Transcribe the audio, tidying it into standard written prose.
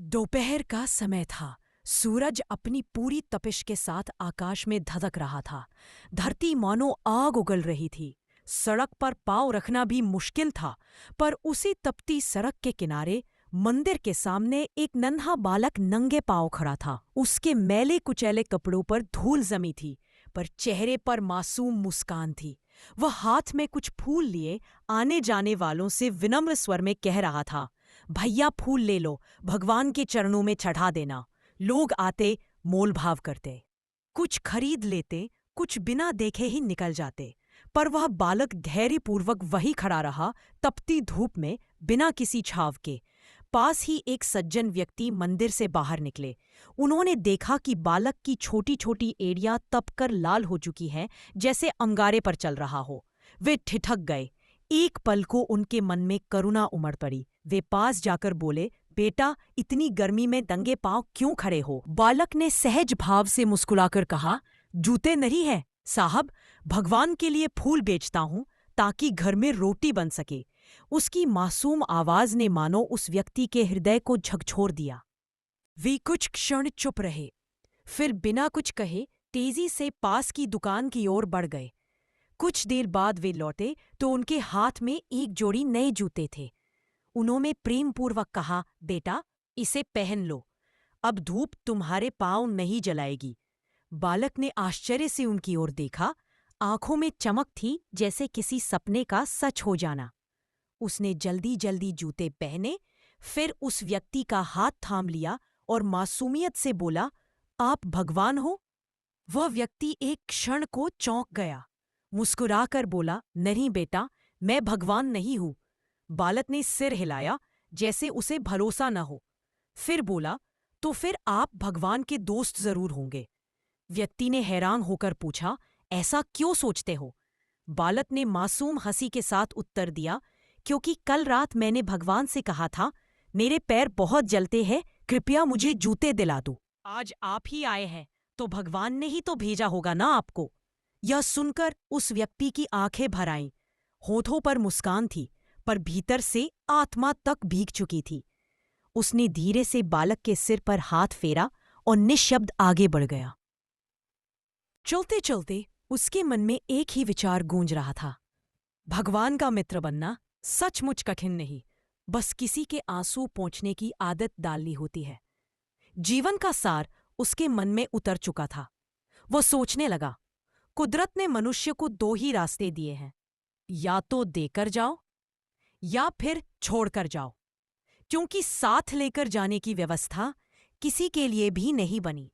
दोपहर का समय था। सूरज अपनी पूरी तपिश के साथ आकाश में धधक रहा था। धरती मानो आग उगल रही थी। सड़क पर पाँव रखना भी मुश्किल था, पर उसी तपती सड़क के किनारे मंदिर के सामने एक नन्हा बालक नंगे पाँव खड़ा था। उसके मैले कुचैले कपड़ों पर धूल जमी थी, पर चेहरे पर मासूम मुस्कान थी। वह हाथ में कुछ फूल लिए आने जाने वालों से विनम्र स्वर में कह रहा था, भैया फूल ले लो, भगवान के चरणों में चढ़ा देना। लोग आते, मोल भाव करते, कुछ खरीद लेते, कुछ बिना देखे ही निकल जाते, पर वह बालक धैर्यपूर्वक वही खड़ा रहा, तपती धूप में, बिना किसी छाव के। पास ही एक सज्जन व्यक्ति मंदिर से बाहर निकले। उन्होंने देखा कि बालक की छोटी छोटी एड़ियां तपकर लाल हो चुकी हैं, जैसे अंगारे पर चल रहा हो। वे ठिठक गए। एक पल को उनके मन में करुणा उमड़ पड़ी। वे पास जाकर बोले, बेटा, इतनी गर्मी में नंगे पांव क्यों खड़े हो? बालक ने सहज भाव से मुस्कुराकर कहा, जूते नहीं है साहब, भगवान के लिए फूल बेचता हूं ताकि घर में रोटी बन सके। उसकी मासूम आवाज ने मानो उस व्यक्ति के हृदय को झकझोर दिया। वे कुछ क्षण चुप रहे, फिर बिना कुछ कहे तेजी से पास की दुकान की ओर बढ़ गए। कुछ देर बाद वे लौटे तो उनके हाथ में एक जोड़ी नए जूते थे। उन्होंने प्रेम पूर्वक कहा, बेटा, इसे पहन लो, अब धूप तुम्हारे पांव नहीं जलाएगी। बालक ने आश्चर्य से उनकी ओर देखा। आंखों में चमक थी, जैसे किसी सपने का सच हो जाना। उसने जल्दी जल्दी जूते पहने, फिर उस व्यक्ति का हाथ थाम लिया और मासूमियत से बोला, आप भगवान हो? वह व्यक्ति एक क्षण को चौंक गया, मुस्कुराकर बोला, नहीं बेटा, मैं भगवान नहीं हूं। बालक ने सिर हिलाया, जैसे उसे भरोसा न हो। फिर बोला, तो फिर आप भगवान के दोस्त जरूर होंगे। व्यक्ति ने हैरान होकर पूछा, ऐसा क्यों सोचते हो? बालक ने मासूम हंसी के साथ उत्तर दिया, क्योंकि कल रात मैंने भगवान से कहा था, मेरे पैर बहुत जलते हैं, कृपया मुझे जूते दिला दो। आज आप ही आए हैं, तो भगवान ने ही तो भेजा होगा ना आपको। यह सुनकर उस व्यक्ति की आंखें भर आईं। होठों पर मुस्कान थी, पर भीतर से आत्मा तक भीग चुकी थी। उसने धीरे से बालक के सिर पर हाथ फेरा और निःशब्द आगे बढ़ गया। चलते चलते उसके मन में एक ही विचार गूंज रहा था, भगवान का मित्र बनना सचमुच कठिन नहीं, बस किसी के आंसू पोंछने की आदत डालनी होती है। जीवन का सार उसके मन में उतर चुका था। वो सोचने लगा, कुदरत ने मनुष्य को दो ही रास्ते दिए हैं, या तो देकर जाओ या फिर छोड़कर जाओ, क्योंकि साथ लेकर जाने की व्यवस्था किसी के लिए भी नहीं बनी।